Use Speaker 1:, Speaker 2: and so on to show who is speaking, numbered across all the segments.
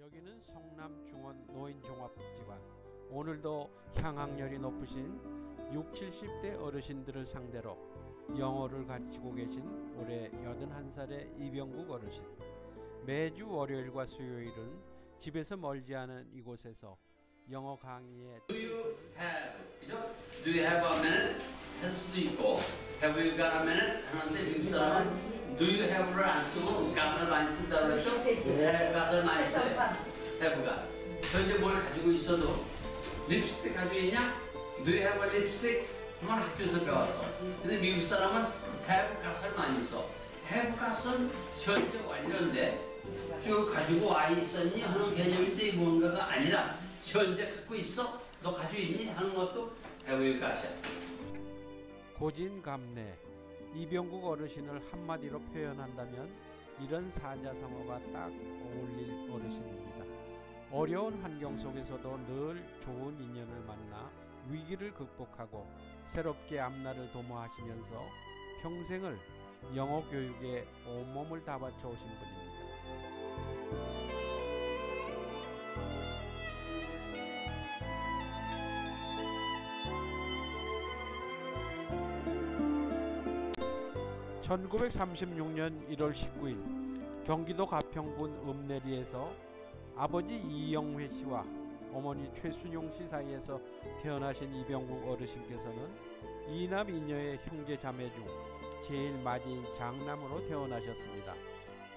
Speaker 1: 여기는 성남 중원 노인종합복지관. 오늘도 향학열이 높으신 60, 70대 어르신들을 상대로 영어를 가르치고 계신 올해 81살의 이병국 어르신. 매주 월요일과 수요일은 집에서 멀지 않은 이곳에서 영어 강의에
Speaker 2: Do you have, 그죠? Do you have a minute? 할 수도 있고 Have you got a minute? 하는데 미국 사람은 Do you have를 안 쓰고 got을 많이 쓴다고 그랬죠? have got을 많이 써요. have가. 현재 뭘 가지고 있어도 립스틱 가지고 있냐? Do you have a lipstick? 그만 학교에서 배웠어. 근데 미국 사람은 have got을 많이 써. have got은 현재 완료인데 쭉 가지고 와 있었니? 하는 개념인데 뭔가가 아니라 현재 갖고 있어? 너 가지고 있니? 하는 것도 have you got이야.
Speaker 1: 고진감래. 이병국 어르신을 한마디로 표현한다면 이런 사자성어가 딱 어울릴 어르신입니다. 어려운 환경 속에서도 늘 좋은 인연을 만나 위기를 극복하고 새롭게 앞날을 도모하시면서 평생을 영어 교육에 온몸을 다 바쳐 오신 분입니다. (1936년 1월 19일) 경기도 가평군 읍내리에서 아버지 이영회 씨와 어머니 최순용 씨 사이에서 태어나신 이병국 어르신께서는 이남 이녀의 형제 자매 중 제일 맞이인 장남으로 태어나셨습니다.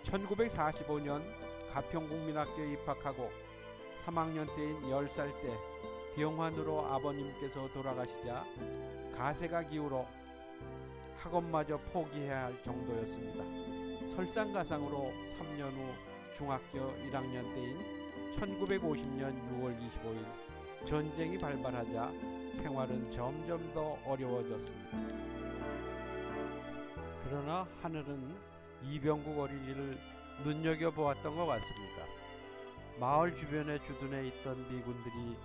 Speaker 1: 1945년 가평국민학교에 입학하고 3학년 때인 10살 때 병환으로 아버님께서 돌아가시자 가세가 기울어 학원마저 포기해야 할 정도였습니다. 설상가상으로 3년 후 중학교 1학년 때인 1950년 6월 25일 전쟁이 발발하자 생활은 점점 더 어려워졌습니다. 그러나 하늘은 이병국 어린이를 눈여겨보았던 것 같습니다. 마을 주변에 주둔해 있던 미군들이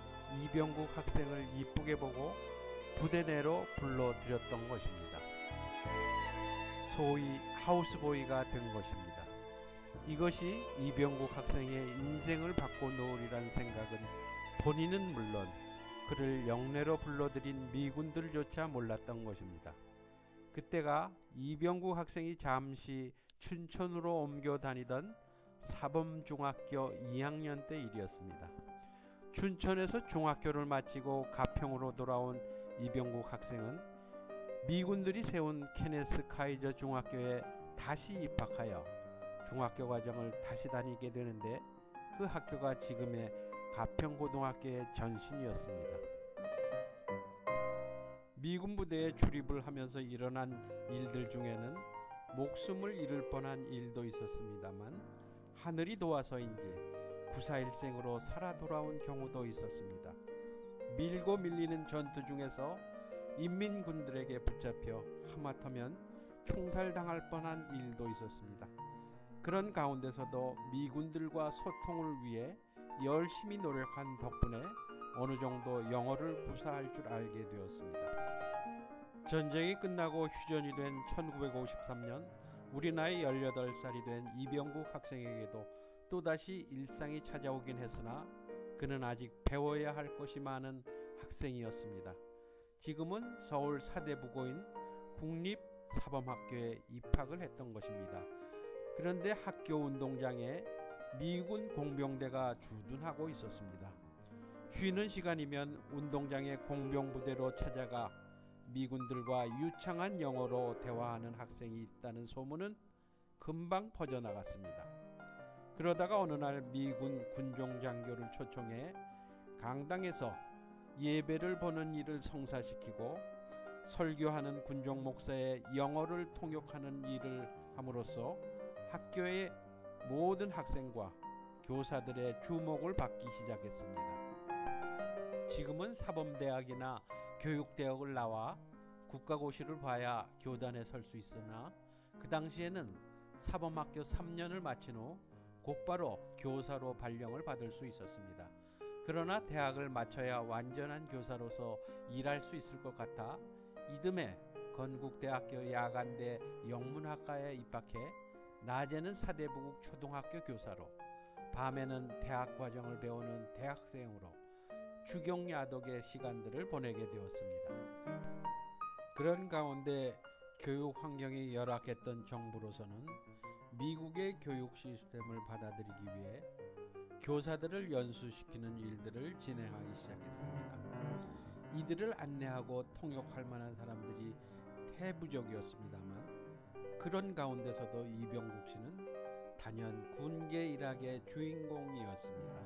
Speaker 1: 이병국 학생을 이쁘게 보고 부대 내로 불러들였던 것입니다. 소위 하우스보이가 된 것입니다. 이것이 이병국 학생의 인생을 바꿔놓으리란 생각은 본인은 물론 그를 영내로 불러들인 미군들조차 몰랐던 것입니다. 그때가 이병국 학생이 잠시 춘천으로 옮겨 다니던 사범중학교 2학년 때 일이었습니다. 춘천에서 중학교를 마치고 가평으로 돌아온 이병국 학생은 미군들이 세운 케네스 카이저 중학교에 다시 입학하여 중학교 과정을 다시 다니게 되는데 그 학교가 지금의 가평고등학교의 전신이었습니다. 미군 부대에 출입을 하면서 일어난 일들 중에는 목숨을 잃을 뻔한 일도 있었습니다만 하늘이 도와서인지 9.4.1생으로 살아 돌아온 경우도 있었습니다. 밀고 밀리는 전투 중에서 인민군들에게 붙잡혀 하마터면 총살당할 뻔한 일도 있었습니다. 그런 가운데서도 미군들과 소통을 위해 열심히 노력한 덕분에 어느 정도 영어를 구사할 줄 알게 되었습니다. 전쟁이 끝나고 휴전이 된 1953년 우리 나이 18살이 된 이병국 학생에게도 또다시 일상이 찾아오긴 했으나 그는 아직 배워야 할 것이 많은 학생이었습니다. 지금은 서울 사대부고인 국립사범학교에 입학을 했던 것입니다. 그런데 학교 운동장에 미군 공병대가 주둔하고 있었습니다. 쉬는 시간이면 운동장의 공병부대로 찾아가 미군들과 유창한 영어로 대화하는 학생이 있다는 소문은 금방 퍼져나갔습니다. 그러다가 어느 날 미군 군종장교를 초청해 강당에서 예배를 보는 일을 성사시키고 설교하는 군종 목사의 영어를 통역하는 일을 함으로써 학교의 모든 학생과 교사들의 주목을 받기 시작했습니다. 지금은 사범대학이나 교육대학을 나와 국가고시를 봐야 교단에 설 수 있으나 그 당시에는 사범학교 3년을 마친 후 곧바로 교사로 발령을 받을 수 있었습니다. 그러나 대학을 마쳐야 완전한 교사로서 일할 수 있을 것 같아 이듬해 건국대학교 야간대 영문학과에 입학해 낮에는 사대부국 초등학교 교사로 밤에는 대학 과정을 배우는 대학생으로 주경야독의 시간들을 보내게 되었습니다. 그런 가운데 교육 환경이 열악했던 정부로서는 미국의 교육 시스템을 받아들이기 위해 교사들을 연수시키는 일들을 진행하기 시작했습니다. 이들을 안내하고 통역할 만한 사람들이 태부적이었습니다만 그런 가운데서도 이병국 씨는 단연 군계 일학의 주인공이었습니다.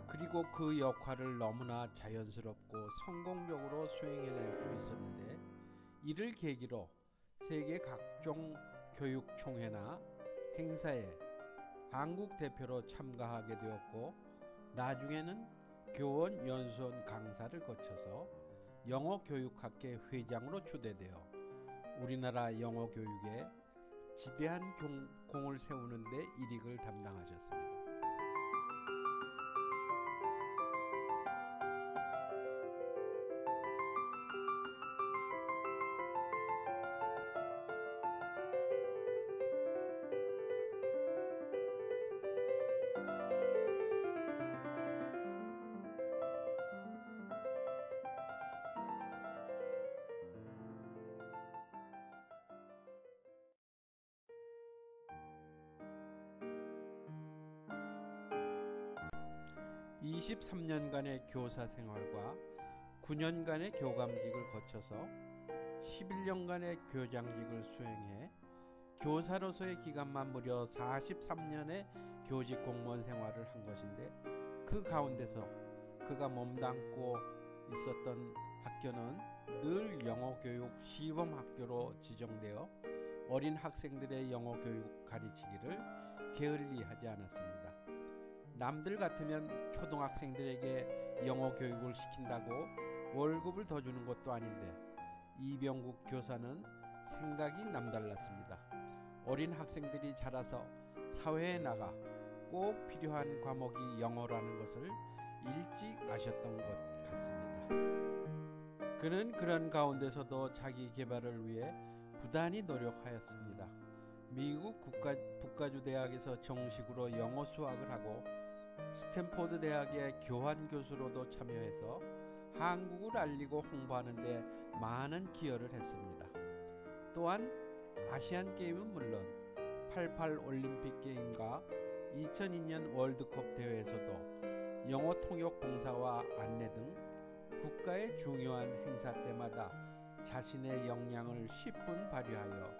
Speaker 1: 그리고 그 역할을 너무나 자연스럽고 성공적으로 수행해낼 수 있었는데 이를 계기로 세계 각종 교육 총회나 행사에 한국 대표로 참가하게 되었고 나중에는 교원 연수원 강사를 거쳐서 영어교육학회 회장으로 초대되어 우리나라 영어 교육에 지대한 공을 세우는 데 일익을 담당하셨습니다. (23년간의) 교사 생활과 9년간의 교감직을 거쳐서 11년간의 교장직을 수행해 교사로서의 기간만 무려 43년의 교직 공무원 생활을 한 것인데 그 가운데서 그가 몸담고 있었던 학교는 늘 영어교육 시범학교로 지정되어 어린 학생들의 영어교육 가르치기를 게을리하지 않았습니다. 남들 같으면 초등학생들에게 영어 교육을 시킨다고 월급을 더 주는 것도 아닌데 이병국 교사는 생각이 남달랐습니다. 어린 학생들이 자라서 사회에 나가 꼭 필요한 과목이 영어라는 것을 일찍 아셨던 것 같습니다. 그는 그런 가운데서도 자기 개발을 위해 부단히 노력하였습니다. 미국 북가주 대학에서 정식으로 영어 수학을 하고 스탠포드 대학의 교환 교수로도 참여해서 한국을 알리고 홍보하는 데 많은 기여를 했습니다. 또한 아시안 게임은 물론 88 올림픽 게임과 2002년 월드컵 대회에서도 영어 통역 봉사와 안내 등 국가의 중요한 행사 때마다 자신의 역량을 10분 발휘하여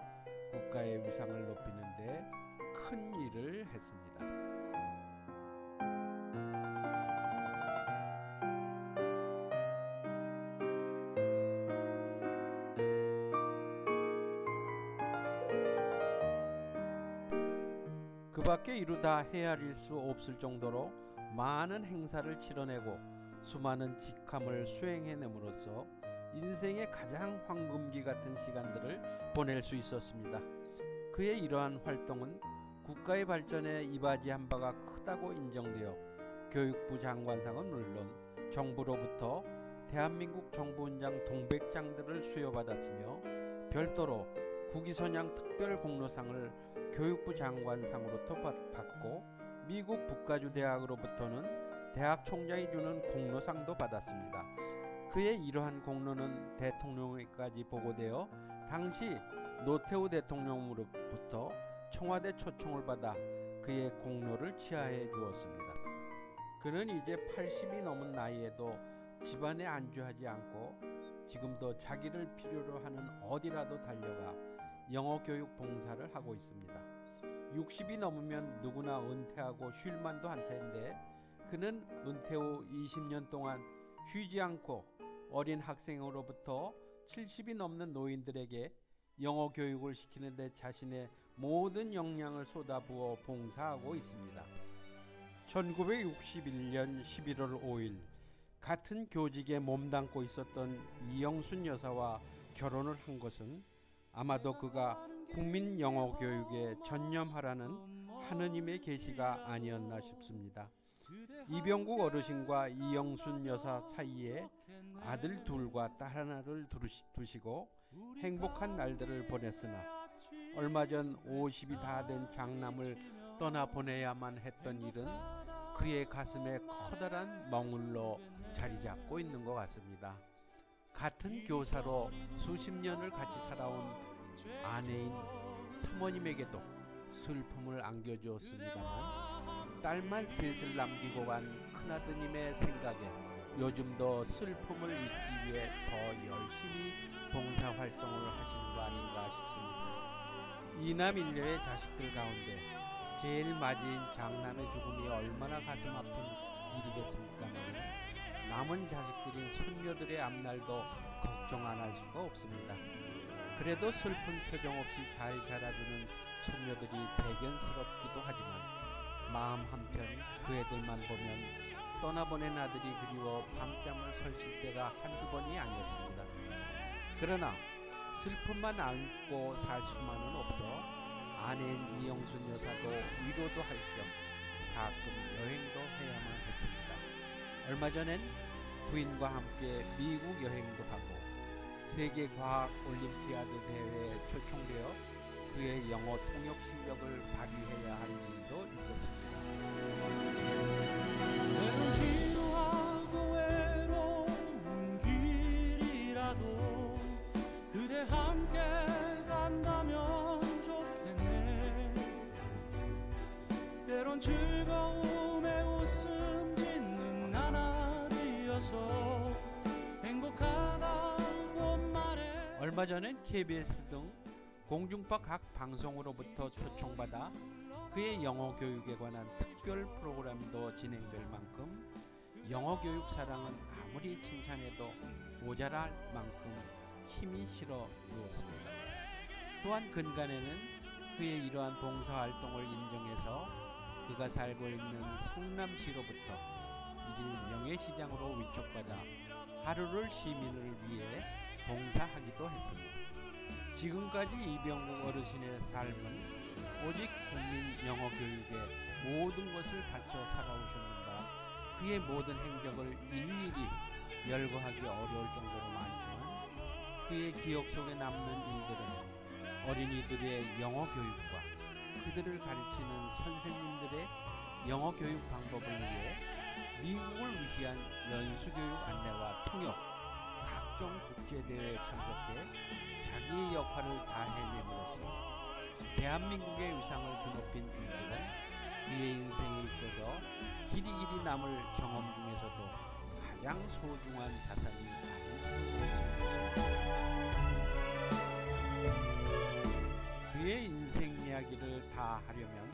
Speaker 1: 국가의 위상을 높이는 데 큰 일을 했습니다. 그 밖에 이루다 헤아릴 수 없을 정도로 많은 행사를 치러내고 수많은 직함을 수행해냄으로써 인생의 가장 황금기 같은 시간들을 보낼 수 있었습니다. 그의 이러한 활동은 국가의 발전에 이바지한 바가 크다고 인정되어 교육부 장관상은 물론 정부로부터 대한민국 정부훈장 동백장들을 수여받았으며 별도로 국위선양 특별공로상을 교육부 장관상으로도 받고 미국 북가주 대학으로부터는 대학 총장이 주는 공로상도 받았습니다. 그의 이러한 공로는 대통령에까지 보고되어 당시 노태우 대통령으로부터 청와대 초청을 받아 그의 공로를 치하해 주었습니다. 그는 이제 80이 넘은 나이에도 집안에 안주하지 않고 지금도 자기를 필요로 하는 어디라도 달려가 영어 교육 봉사를 하고 있습니다. 60이 넘으면 누구나 은퇴하고 쉴만도 한 텐데 그는 은퇴 후 20년 동안 쉬지 않고 어린 학생으로부터 70이 넘는 노인들에게 영어 교육을 시키는 데 자신의 모든 역량을 쏟아부어 봉사하고 있습니다. 1961년 11월 5일 같은 교직에 몸담고 있었던 이영순 여사와 결혼을 한 것은 아마도 그가 국민 영어 교육에 전념하라는 하느님의 계시가 아니었나 싶습니다. 이병국 어르신과 이영순 여사 사이에 아들 둘과 딸 하나를 두시고 행복한 날들을 보냈으나 얼마 전 50이 다 된 장남을 떠나보내야만 했던 일은 그의 가슴에 커다란 멍울로 자리 잡고 있는 것 같습니다. 같은 교사로 수십 년을 같이 살아온 아내인 사모님에게도 슬픔을 안겨주었습니다만 딸만 셋을 남기고 간 큰아드님의 생각에 요즘도 슬픔을 잊기 위해 더 열심히 봉사활동을 하시는 거 아닌가 싶습니다. 이남 일녀의 자식들 가운데 제일 맞이인 장남의 죽음이 얼마나 가슴 아픈 일이겠습니까만 남은 자식들인 손녀들의 앞날도 걱정 안 할 수가 없습니다. 그래도 슬픈 표정 없이 잘 자라주는 손녀들이 대견스럽기도 하지만 마음 한편 그 애들만 보면 떠나보낸 아들이 그리워 밤잠을 설칠 때가 한두 번이 아니었습니다. 그러나 슬픔만 안고 살 수만은 없어 아내인 이영순 여사도 위로도 할 겸 가끔 여행도 해야만 했습니다. 얼마 전엔 부인과 함께 미국 여행도 하고 세계과학올림피아드 대회에 초청되어 그의 영어 통역 실력을 발휘해야 할 일도 있었습니다.
Speaker 3: 지루하고 외로운 길이라도 그대 함께 간다면 좋겠네. 때론 즐거움에 웃음 짓는 나날이어서 행복하다고 말해.
Speaker 1: 얼마 전엔 KBS 등 공중파 각 방송으로부터 초청받아 그의 영어 교육에 관한 특별 프로그램도 진행될 만큼 영어 교육 사랑은 아무리 칭찬해도 모자랄 만큼 힘이 실어 누웠습니다. 또한 근간에는 그의 이러한 봉사활동을 인정해서 그가 살고 있는 성남시로부터 일일 명예시장으로 위촉받아 하루를 시민을 위해 봉사하기도 했습니다. 지금까지 이병국 어르신의 삶은 오직 국민 영어 교육에 모든 것을 바쳐 살아오셨는가 그의 모든 행적을 일일이 열거하기 어려울 정도로 많지만 그의 기억 속에 남는 일들은 어린이들의 영어 교육과 그들을 가르치는 선생님들의 영어 교육 방법을 위해 미국을 위시한 연수교육 안내와 통역, 각종 국제대회에 참석해 자기의 역할을 다해냄으로써 대한민국의 위상을 드높인 일들은 그의 인생에 있어서 길이길이 남을 경험 중에서도 가장 소중한 자산이 아닐 수 없습니다. 그의 인생 이야기를 다 하려면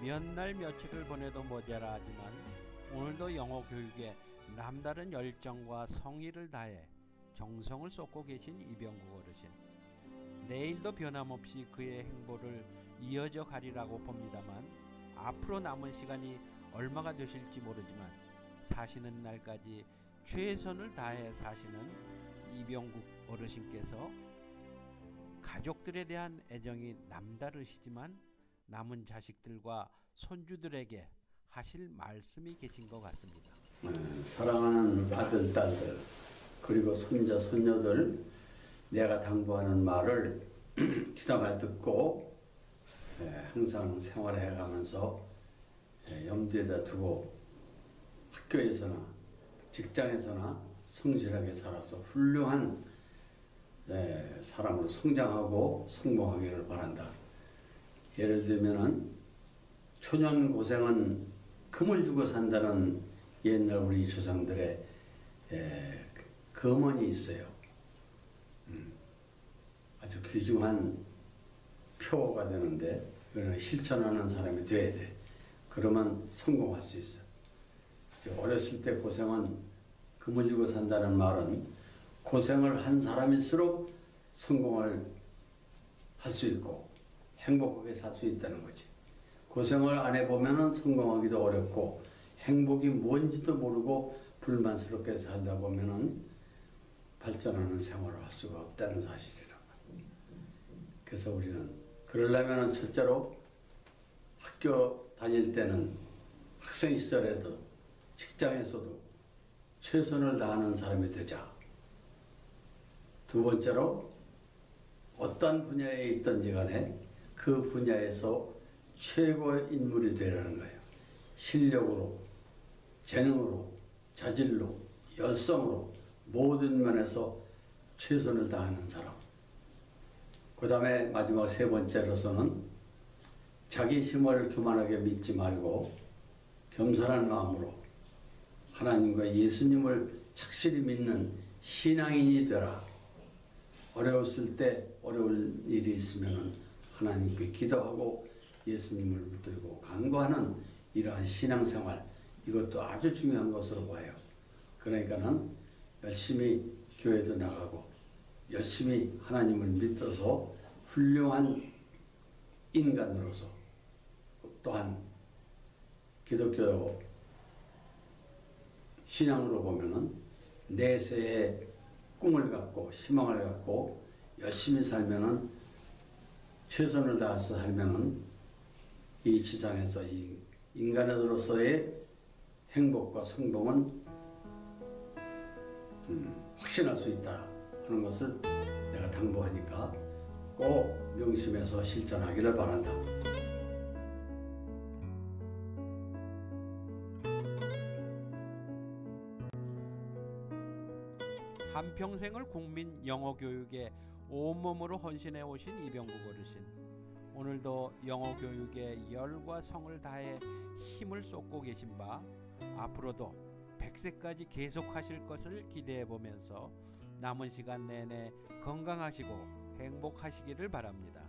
Speaker 1: 몇 날 며칠을 보내도 모자라지만 오늘도 영어 교육에 남다른 열정과 성의를 다해 정성을 쏟고 계신 이병국 어르신. 내일도 변함없이 그의 행보를 이어져 가리라고 봅니다만 앞으로 남은 시간이 얼마가 되실지 모르지만 사시는 날까지 최선을 다해 사시는 이병국 어르신께서 가족들에 대한 애정이 남다르시지만 남은 자식들과 손주들에게 하실 말씀이 계신 것 같습니다.
Speaker 4: 사랑하는 아들, 딸들 그리고 손자, 손녀들 내가 당부하는 말을 귀담아 듣고 항상 생활해 가면서 염두에다 두고 학교에서나 직장에서나 성실하게 살아서 훌륭한 사람으로 성장하고 성공하기를 바란다. 예를 들면은 초년 고생은 금을 주고 산다는 옛날 우리 조상들의 금언이 있어요. 아주 귀중한 표가 되는데 그거는 실천하는 사람이 돼야 돼. 그러면 성공할 수 있어. 어렸을 때 고생은 금을 주고 산다는 말은 고생을 한 사람일수록 성공을 할 수 있고 행복하게 살 수 있다는 거지. 고생을 안 해보면 성공하기도 어렵고 행복이 뭔지도 모르고 불만스럽게 살다 보면 발전하는 생활을 할 수가 없다는 사실이라고. 그래서 우리는 그러려면 첫째로 학교 다닐 때는 학생 시절에도 직장에서도 최선을 다하는 사람이 되자. 두 번째로 어떤 분야에 있든지 간에 그 분야에서 최고의 인물이 되라는 거예요. 실력으로, 재능으로, 자질로, 열성으로 모든 면에서 최선을 다하는 사람. 그 다음에 마지막 세 번째로서는 자기 힘을 교만하게 믿지 말고 겸손한 마음으로 하나님과 예수님을 착실히 믿는 신앙인이 되라. 어려웠을 때 어려울 일이 있으면 하나님께 기도하고 예수님을 붙들고 간구하는 이러한 신앙생활, 이것도 아주 중요한 것으로 봐요. 그러니까는 열심히 교회도 나가고 열심히 하나님을 믿어서 훌륭한 인간으로서, 또한 기독교 신앙으로 보면은 내세의 꿈을 갖고 희망을 갖고 열심히 살면은, 최선을 다해서 살면은 이 지상에서 이 인간으로서의 행복과 성공은 확신할 수 있다 하는 것을 내가 당부하니까 꼭 명심해서 실천하기를 바란다.
Speaker 1: 한평생을 국민 영어 교육에 온몸으로 헌신해 오신 이병국 어르신. 오늘도 영어 교육에 열과 성을 다해 힘을 쏟고 계신 바 앞으로도 100세까지 계속하실 것을 기대해 보면서 남은 시간 내내 건강하시고 행복하시기를 바랍니다.